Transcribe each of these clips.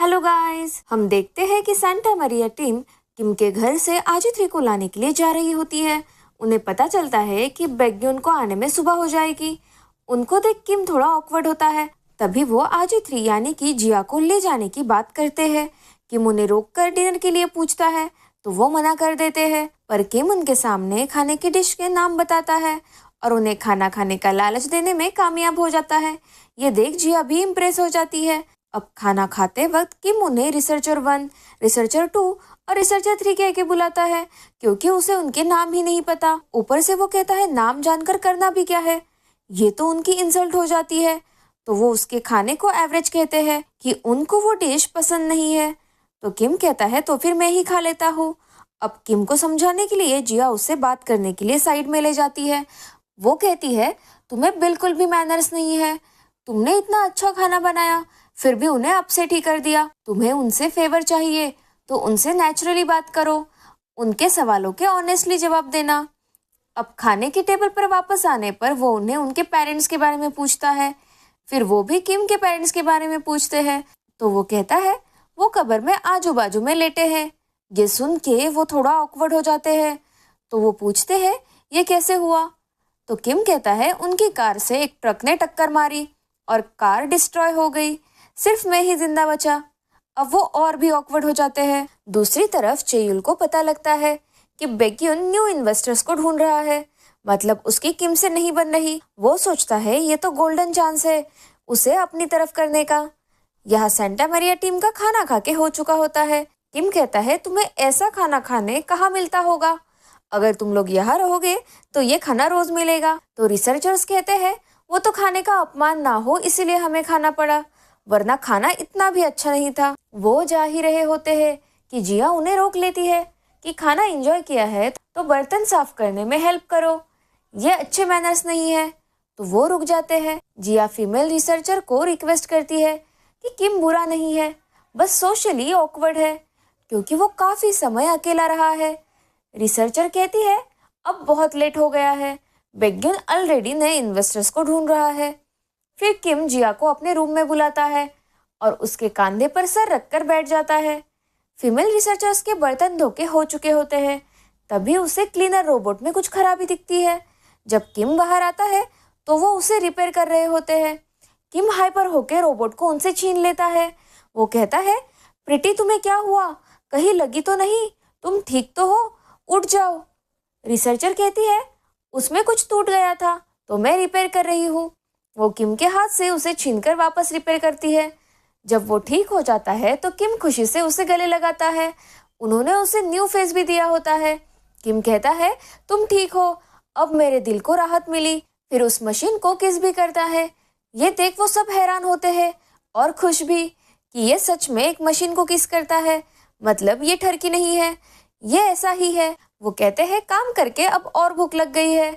Hello guys, हम देखते हैं कि सांता मरिया टीम किम के घर से आजिथ्री को लाने के लिए जा रही होती है। उन्हें पता चलता है कि बैकग्यून को आने में सुबह हो जाएगी। उनको देख किम थोड़ा ऑकवर्ड होता है। तभी वो आजिथ्री यानी कि जिया को ले जाने की बात करते हैं। किम उन्हें रोककर डिनर के लिए पूछता है तो वो मना कर देते हैं, पर किम उनके सामने खाने की डिश के नाम बताता है और उन्हें खाना खाने का लालच देने में कामयाब हो जाता है। ये देख जिया भी इम्प्रेस हो जाती है। अब खाना खाते वक्त किम उन्हें रिसर्चर 1, रिसर्चर 2 और रिसर्चर 3 कह के बुलाता है, क्योंकि उसे उनके नाम ही नहीं पता। ऊपर से वो कहता है नाम जानकर करना भी क्या है, ये तो उनकी इंसल्ट हो जाती है। तो वो उसके खाने को एवरेज कहते हैं कि उनको वो डिश पसंद नहीं है। तो किम कहता है तो फिर मैं ही खा लेता हूँ। अब किम को समझाने के लिए जिया उससे बात करने के लिए साइड में ले जाती है। वो कहती है तुम्हें बिल्कुल भी मैनर्स नहीं है, तुमने इतना अच्छा खाना बनाया फिर भी उन्हें अपसेट ही कर दिया। तुम्हें उनसे फेवर चाहिए तो उनसे नेचुरली बात करो, उनके सवालों के ऑनेस्टली जवाब देना। अब खाने की टेबल पर वापस आने पर वो उन्हें उनके पेरेंट्स के बारे में पूछता है। फिर वो भी किम के पेरेंट्स के बारे में पूछते हैं। तो वो कहता है वो कब्र में आजू बाजू में लेटे हैं। ये सुन के वो थोड़ा ऑकवर्ड हो जाते हैं। तो वो पूछते हैं ये कैसे हुआ। तो किम कहता है उनकी कार से एक ट्रक ने टक्कर मारी और कार डिस्ट्रॉय हो गई, सिर्फ मैं ही जिंदा बचा। अब वो और भी ऑकवर्ड हो जाते हैं। दूसरी तरफ चेयुल को पता लगता है कि बैकग्यून न्यू इन्वेस्टर्स को ढूंढ रहा है, मतलब उसकी किम से नहीं बन रही। वो सोचता है ये तो गोल्डन चांस है उसे अपनी तरफ करने का। यहाँ सेंटा मरिया टीम का खाना खा के हो चुका होता है। किम कहता है तुम्हें ऐसा खाना खाने कहाँ मिलता होगा, अगर तुम लोग यहाँ रहोगे तो ये खाना रोज मिलेगा। तो रिसर्चर्स कहते हैं वो तो खाने का अपमान ना हो इसीलिए हमें खाना पड़ा, वरना खाना इतना भी अच्छा नहीं था। वो जा ही रहे होते हैं कि जिया उन्हें रोक लेती है कि खाना एंजॉय किया है तो बर्तन साफ करने में हेल्प करो, ये अच्छे मैनर्स नहीं है। तो वो रुक जाते हैं। जिया फीमेल रिसर्चर को रिक्वेस्ट करती है कि किम बुरा नहीं है, बस सोशली ऑकवर्ड है क्योंकि वो काफी समय अकेला रहा है। रिसर्चर कहती है अब बहुत लेट हो गया है, बैकग्यून ऑलरेडी नए इन्वेस्टर्स को ढूंढ रहा है। फिर किम जिया को अपने रूम में बुलाता है और उसके कंधे पर सर रखकर बैठ जाता है। फीमेल रिसर्चर्स के बर्तन धोके हो चुके होते हैं। तभी उसे क्लीनर रोबोट में कुछ खराबी दिखती है। जब किम बाहर आता है तो वो उसे रिपेयर कर रहे होते हैं। किम हाइपर होकर रोबोट को उनसे छीन लेता है। वो कहता है प्रीति तुम्हें क्या हुआ, कहीं लगी तो नहीं, तुम ठीक तो हो, उठ जाओ। रिसर्चर कहती है उसमें कुछ टूट गया था तो मैं रिपेयर कर रही हूँ। वो किम के हाथ से उसे छीनकर वापस रिपेयर करती है। जब वो ठीक हो जाता है तो किम खुशी से उसे गले लगाता है। उन्होंने उसे न्यू फेस भी दिया होता है। किम कहता है तुम ठीक हो, अब मेरे दिल को राहत मिली। फिर उस मशीन को किस भी करता है। ये देख वो सब हैरान होते हैं और खुश भी कि ये सच में एक मशीन को किस करता है, मतलब ये ठरकी नहीं है, ये ऐसा ही है। वो कहते हैं काम करके अब और भूख लग गई है।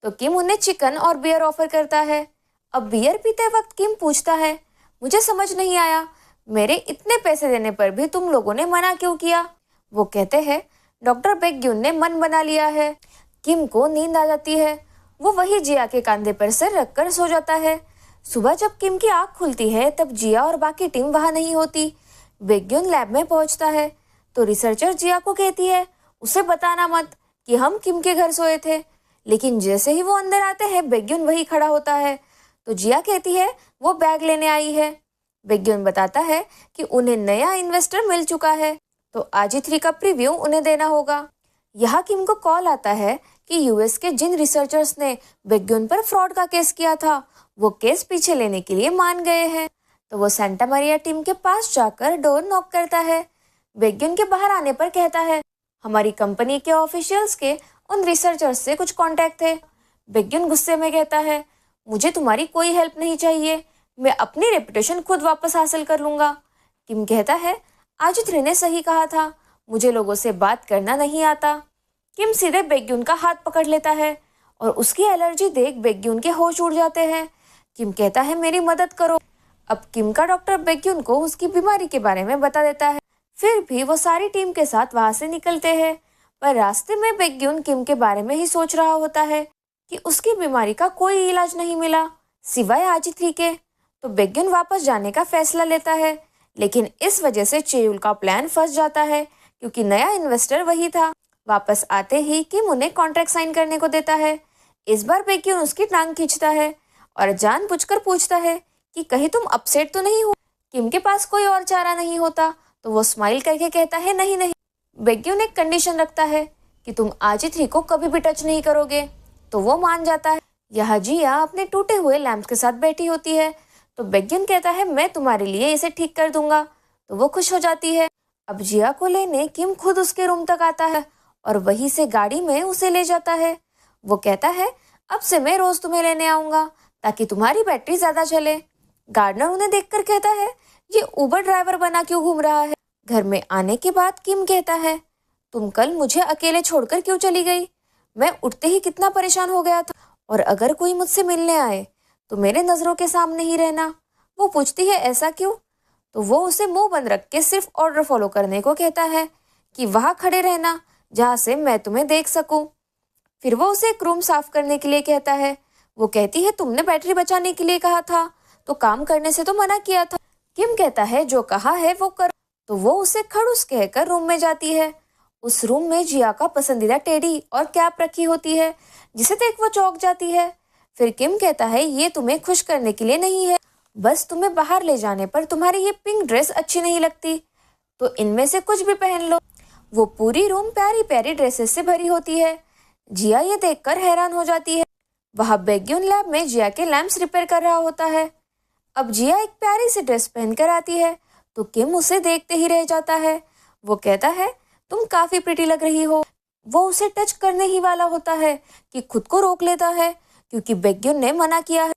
तो किम उन्हें चिकन और बियर ऑफर करता है। अब बियर पीते वक्त किम पूछता है मुझे समझ नहीं आया, मेरे इतने पैसे देने पर भी तुम लोगों ने मना क्यों किया। वो कहते हैं डॉक्टर बैकग्यून ने मन बना लिया है। किम को नींद आ जाती है। वो वही जिया के कंधे पर सर रखकर सो जाता है। सुबह जब किम की आंख खुलती है तब जिया और बाकी टीम वहां नहीं होती। बैकग्यून लैब में पहुंचता है तो रिसर्चर जिया को कहती है उसे बताना मत कि हम किम के घर सोए थे। लेकिन जैसे ही वो अंदर आते हैं बैकग्यून वही खड़ा होता है। तो जिया कहती है वो बैग लेने आई है। बैकग्यून बताता है कि उन्हें नया इन्वेस्टर मिल चुका है तो आजिथ्री का प्रीव्यू उन्हें देना होगा। यहाँ किम को कॉल आता है कि यूएस के जिन रिसर्चर्स ने बैकग्यून पर फ्रॉड का केस किया था वो केस पीछे लेने के लिए मान गए हैं। तो वो सांता मरिया टीम के पास जाकर डोर नॉक करता है। बैकग्यून के बाहर आने पर कहता है हमारी कंपनी के ऑफिशियल्स के उन रिसर्चर्स से कुछ कांटेक्ट थे। बैकग्यून गुस्से में कहता है मुझे तुम्हारी कोई हेल्प नहीं चाहिए, मैं अपनी रेपुटेशन खुद वापस हासिल कर लूंगा। किम कहता है आजिथ्री ने सही कहा था, मुझे लोगों से बात करना नहीं आता। किम सीधे बैकग्यून का हाथ पकड़ लेता है और उसकी एलर्जी देख बैकग्यून के होश उड़ जाते हैं। किम कहता है मेरी मदद करो। अब किम का डॉक्टर बैकग्यून को उसकी बीमारी के बारे में बता देता है। फिर भी वो सारी टीम के साथ वहां से निकलते हैं, पर रास्ते में बैकग्यून किम के बारे में ही सोच रहा होता है कि उसकी बीमारी का कोई इलाज नहीं मिला सिवाय आजिथ्री के। तो बैकग्यून वापस जाने का फैसला लेता है, लेकिन इस वजह से चेयुल का प्लान फंस जाता है क्योंकि नया इन्वेस्टर वही था। वापस आते ही किम उन्हें कॉन्ट्रैक्ट साइन करने को देता है। इस बार बेक्यून उसकी टांग खींचता है और जानबूझकर पूछता है कि कहीं तुम अपसेट तो नहीं हो। किम के पास कोई और चारा नहीं होता तो वो स्माइल करके कहता है नहीं नहीं। बेक्यून एक कंडीशन रखता है कि तुम आजिथ्री को कभी भी टच नहीं करोगे, तो वो मान जाता है। यह जिया अपने टूटे हुए लैंप के साथ बैठी होती है तो बेक्यून कहता है मैं तुम्हारे लिए इसे ठीक कर दूंगा, तो वो खुश हो जाती है। अब जिया को लेने किम खुद उसके रूम तक आता है और वहीं से गाड़ी में उसे ले जाता है। वो कहता है अब से मैं रोज तुम्हें लेने आऊंगा ताकि तुम्हारी बैटरी ज्यादा चले। गार्डनर उन्हें देखकर कहता है ये उबर ड्राइवर बना क्यों घूम रहा है। घर में आने के बाद किम कहता है तुम कल मुझे अकेले छोड़कर क्यों चली गई? मैं उठते ही कितना परेशान हो गया था, और अगर कोई मुझसे मिलने आए तो मेरे नजरों के सामने ही रहना। वो पूछती है ऐसा क्यों? तो वो उसे मुंह बंद रख के सिर्फ ऑर्डर फॉलो करने को कहता है कि वहां खड़े रहना जहां से मैं तुम्हें देख सकूं। फिर वो उसे एक रूम साफ करने के लिए कहता है। वो कहती है तुमने बैटरी बचाने के लिए कहा था तो काम करने से तो मना किया था। किम कहता है जो कहा है वो कर। तो वो उसे खड़ूस कहकर रूम में जाती है। उस रूम में जिया का पसंदीदा टेडी और कैप रखी होती है जिसे देख वो चौंक जाती है। फिर किम कहता है ये तुम्हें खुश करने के लिए नहीं है, बस तुम्हें बाहर ले जाने पर तुम्हारी ये पिंक ड्रेस अच्छी नहीं लगती तो इनमें से कुछ भी पहन लो। वो पूरी रूम प्यारी प्यारी ड्रेसेस से भरी होती है। जिया ये देखकर हैरान हो जाती है। वह बेक्यून लैब में जिया के लैंप्स रिपेयर कर रहा होता है। अब जिया एक प्यारी सी ड्रेस पहनकर आती है तो किम उसे देखते ही रह जाता है। वो कहता है तुम काफी प्रिटी लग रही हो। वो उसे टच करने ही वाला होता है कि खुद को रोक लेता है क्योंकि बेक्यून ने मना किया है।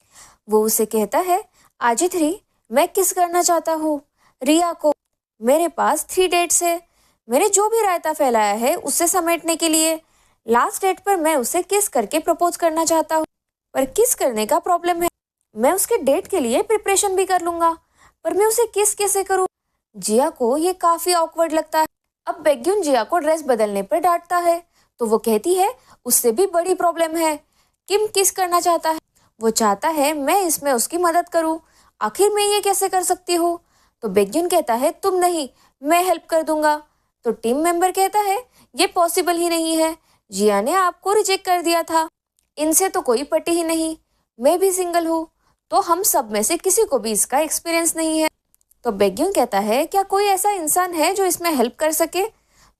वो उसे कहता है आजिथ्री मैं किस करना चाहता हूँ रिया को। मेरे पास 3 डेट्स है। मैंने जो भी रायता फैलाया है उससे समेटने के लिए लास्ट डेट पर मैं उसे किस करके प्रपोज करना चाहता हूँ, पर किस करने का प्रॉब्लम है। मैं उसके डेट के लिए प्रिपरेशन भी कर लूंगा, पर मैं उसे किस कैसे करूँ। जिया को ये काफी ऑकवर्ड लगता है। अब बेक्यून जिया को ड्रेस बदलने पर डांटता है तो वो कहती है उससे भी बड़ी प्रॉब्लम है। किम किस करना चाहता है, वो चाहता है मैं इसमें उसकी मदद करूं। आखिर मैं ये कैसे कर सकती हूँ? तो बेक्यून कहता है तुम नहीं, मैं हेल्प कर दूंगा। तो टीम मेंबर कहता है ये पॉसिबल ही नहीं है, जिया ने आपको रिजेक्ट कर दिया था, इनसे तो कोई पटी ही नहीं, मैं भी सिंगल हूँ तो हम सब में से किसी को भी इसका एक्सपीरियंस नहीं है। तो बेक्यून कहता है क्या कोई ऐसा इंसान है जो इसमें हेल्प कर सके?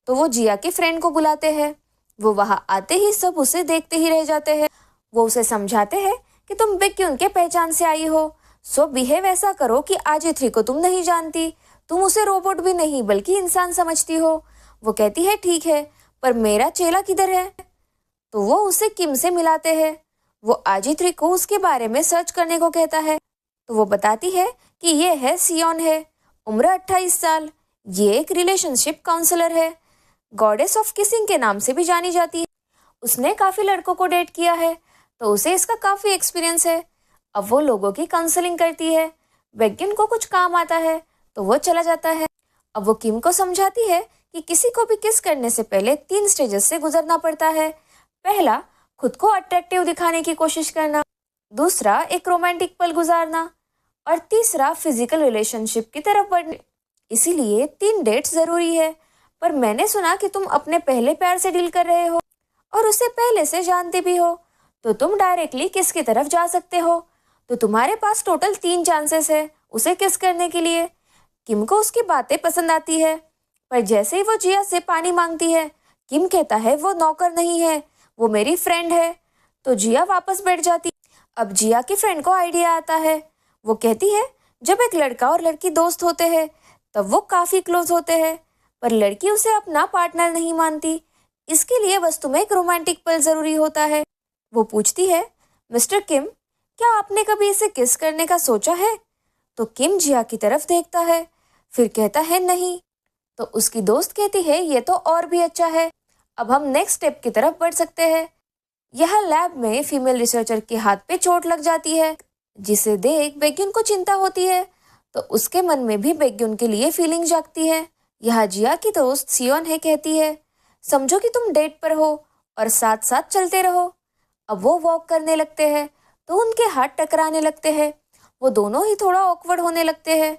तो वो जिया के फ्रेंड को बुलाते हैं। वो वहां आते ही सब उसे देखते ही रह जाते हैं। वो उसे समझाते हैं कि तुम बेक्यून के पहचान से आई हो, सो बिहेव ऐसा करो कि आजिथ्री को तुम नहीं जानती, तुम उसे रोबोट भी नहीं बल्कि इंसान समझती हो। वो कहती है ठीक है, पर मेरा चेला किधर है? तो वो उसे किम से मिलाते हैं। वो आजिथ्री को उसके बारे में सर्च करने को कहता है तो वो बताती है कि ये है सियोन है, उम्र 28 साल। ये एक रिलेशनशिप काउंसलर है, गॉडेस ऑफ किसिंग के नाम से भी जानी जाती है। उसने काफी लड़कों को डेट किया है तो उसे इसका काफी एक्सपीरियंस है। अब वो लोगों की काउंसलिंग करती है। बेक्यून को कुछ काम आता है तो वो चला जाता है। अब वो किम को समझाती है कि किसी को भी किस करने से पहले 3 स्टेजेस से गुजरना पड़ता है। पहला, खुद को अट्रैक्टिव दिखाने की कोशिश करना, दूसरा एक रोमांटिक पल गुजारना, और तीसरा फिजिकल रिलेशनशिप की तरफ बढ़ने। इसीलिए 3 डेट्स जरूरी है। पर मैंने सुना कि तुम अपने पहले प्यार से डील कर रहे हो और उसे पहले से जानते भी हो, तो तुम डायरेक्टली किस की तरफ जा सकते हो। तो तुम्हारे पास टोटल 3 चांसेस है उसे किस करने के लिए। किम को उसकी बातें पसंद आती है, पर जैसे ही वो जिया से पानी मांगती है, किम कहता है वो नौकर नहीं है, वो मेरी फ्रेंड है। तो जिया वापस बैठ जाती। अब जिया की फ्रेंड को आइडिया आता है। वो कहती है जब एक लड़का और लड़की दोस्त होते हैं तब वो काफी क्लोज होते हैं, पर लड़की उसे अपना पार्टनर नहीं मानती, इसके लिए बस तुम्हें एक रोमांटिक पल जरूरी होता है। वो पूछती है मिस्टर किम, क्या आपने कभी इसे किस करने का सोचा है? तो किम जिया की तरफ देखता है, फिर कहता है नहीं। तो उसकी दोस्त कहती है ये तो और भी अच्छा है, अब हम नेक्स्ट स्टेप की तरफ बढ़ सकते हैं। यह लैब में फीमेल रिसर्चर के हाथ पे चोट लग जाती है, जिसे देख बेक्यून को चिंता होती है, तो उसके मन में भी बेक्यून के लिए फीलिंग जागती है। यह जिया की दोस्त सियोन है कहती है समझो कि तुम डेट पर हो और साथ साथ चलते रहो। अब वो वॉक करने लगते हैं तो उनके हाथ टकराने लगते हैं। वो दोनों ही थोड़ा ऑकवर्ड होने लगते हैं।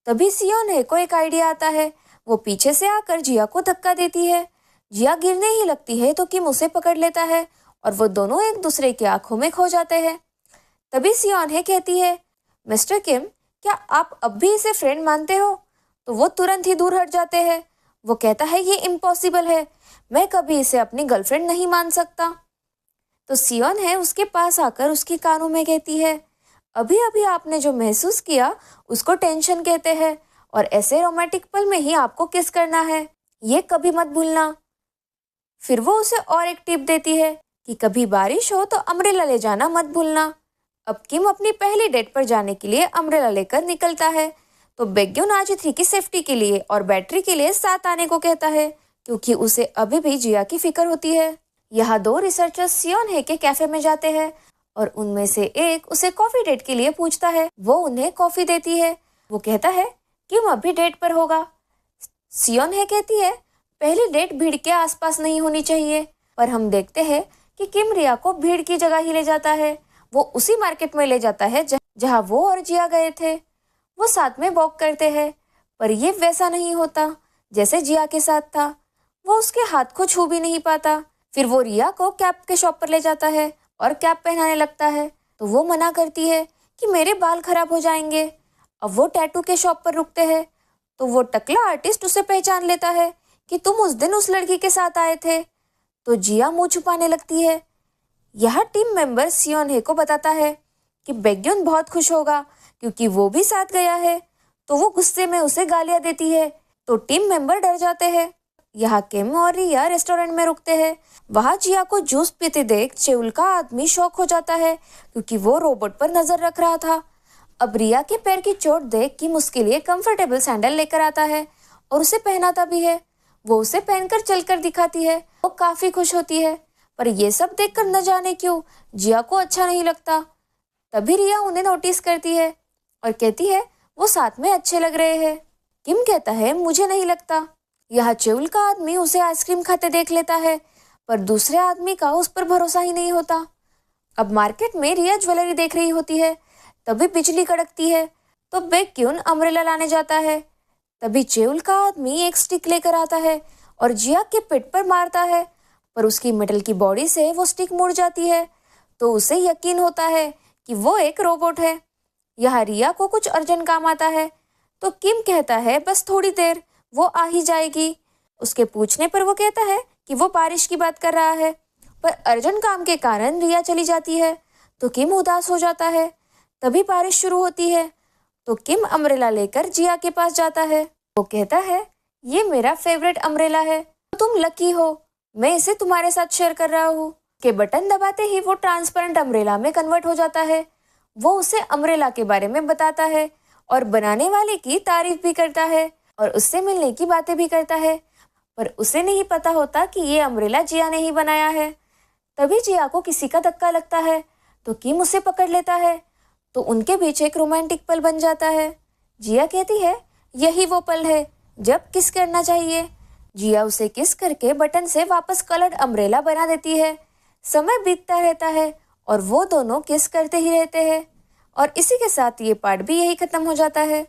तभी सियोन को एक आइडिया आता है। वो पीछे से आकर जिया को धक्का देती है। जिया गिरने ही लगती है तो किम उसे पकड़ लेता है और वो दोनों एक दूसरे की आंखों में खो जाते हैं। तभी सियोन कहती है, मिस्टर किम, क्या आप अब भी इसे फ्रेंड मानते हो? तो वो तुरंत ही दूर हट जाते हैं। वो कहता है, ये इम्पॉसिबल है, मैं कभी इसे अपनी गर्लफ्रेंड नहीं मान सकता। तो सियोन उसके पास आकर उसके कानों में कहती है, अभी अभी आपने जो महसूस किया उसको टेंशन कहते हैं और ऐसे रोमांटिक पल में ही आपको किस करना है, ये कभी मत भूलना। फिर वो उसे और एक टिप देती है कि कभी बारिश हो तो अम्ब्रेला ले जाना मत भूलना। अब किम अपनी पहली डेट पर जाने के लिए अम्ब्रेला लेकर निकलता है तो बैक्यून आजिथी की सेफ्टी के लिए और बैटरी के लिए साथ आने को कहता है क्योंकि उसे अभी भी जिया की फिक्र होती है। यहाँ दो रिसर्चर्स सियोन के कैफे में जाते हैं और उनमें से एक उसे कॉफी डेट के लिए पूछता है। वो उन्हें कॉफी देती है। वो कहता है, किम अभी डेट पर होगा। सियोन कहती है, पहली डेट भीड़ के आसपास नहीं होनी चाहिए। पर हम देखते हैं कि किम रिया को भीड़ की जगह ही ले जाता है। वो उसी मार्केट में ले जाता है जहाँ वो और जिया गए थे। वो साथ में वॉक करते हैं पर ये वैसा नहीं होता जैसे जिया के साथ था। वो उसके हाथ को छू भी नहीं पाता। फिर वो रिया को कैप के शॉप पर ले जाता है और कैप पहनाने लगता है तो वो मना करती है कि मेरे बाल खराब हो जाएंगे। अब वो टैटू के शॉप पर रुकते हैं तो वो टकला आर्टिस्ट उसे पहचान लेता है कि तुम उस दिन उस लड़की के साथ आए थे। तो जिया मुंह छुपाने लगती है। यह टीम मेंबर सियोन को बताता है कि बैक्यून बहुत खुश होगा क्योंकि वो भी साथ गया है। तो वो गुस्से में उसे गालियां देती है तो टीम मेंबर डर जाते हैं। यहाँ किम और रिया रेस्टोरेंट में रुकते हैं। वहाँ जिया को जूस पीते देख चेउल का आदमी शॉक हो जाता है क्योंकि वो रोबोट पर नजर रख रहा था। अब रिया के पैर की चोट देख किम उसके लिए कंफर्टेबल सैंडल लेकर आता है और उसे पहनाता भी है। वो उसे पहनकर चलकर दिखाती है। वो काफी खुश होती है पर ये सब देखकर न जाने क्यों जिया को अच्छा नहीं लगता। तभी रिया उन्हें नोटिस करती है और कहती है, वो साथ में अच्छे लग रहे हैं। किम कहता है, मुझे नहीं लगता। यह चेउल का आदमी उसे आइसक्रीम खाते देख लेता है पर दूसरे आदमी का उस पर भरोसा ही नहीं होता। अब मार्केट में रिया ज्वेलरी देख रही होती है। तभी बिजली कड़कती है तो बैक्यून अम्ब्रेला लाने जाता है। तभी चेउल का आदमी एक स्टिक लेकर आता है और जिया के पेट पर मारता है पर उसकी मेटल की बॉडी से वो स्टिक मुड़ जाती है तो उसे यकीन होता है कि वो एक रोबोट है। यहाँ रिया को कुछ अर्जेंट काम आता है तो किम कहता है, बस थोड़ी देर, वो आ ही जाएगी। उसके पूछने पर वो कहता है कि वो बारिश की बात कर रहा है पर अर्जेंट काम के कारण रिया चली जाती है तो किम उदास हो जाता है। तभी बारिश शुरू होती है तो किम अम्ब्रेला लेकर जिया के पास जाता है। वो कहता है, ये मेरा फेवरेट अम्ब्रेला है, तो तुम लकी हो, मैं इसे तुम्हारे साथ शेयर कर रहा हूँ। के बटन दबाते ही वो ट्रांसपेरेंट अम्ब्रेला में कन्वर्ट हो जाता है। वो उसे अम्ब्रेला के बारे में बताता है और बनाने वाले की तारीफ भी करता है और उससे मिलने की बातें भी करता है पर उसे नहीं पता होता कि ये अम्ब्रेला जिया ने ही बनाया है। तभी जिया को किसी का धक्का लगता है तो किम उसे पकड़ लेता है तो उनके बीच एक रोमांटिक पल बन जाता है। जिया कहती है, यही वो पल है जब किस करना चाहिए। जिया उसे किस करके बटन से वापस कलर्ड अम्ब्रेला बना देती है। समय बीतता रहता है और वो दोनों किस करते ही रहते हैं और इसी के साथ ये पार्ट भी यही खत्म हो जाता है।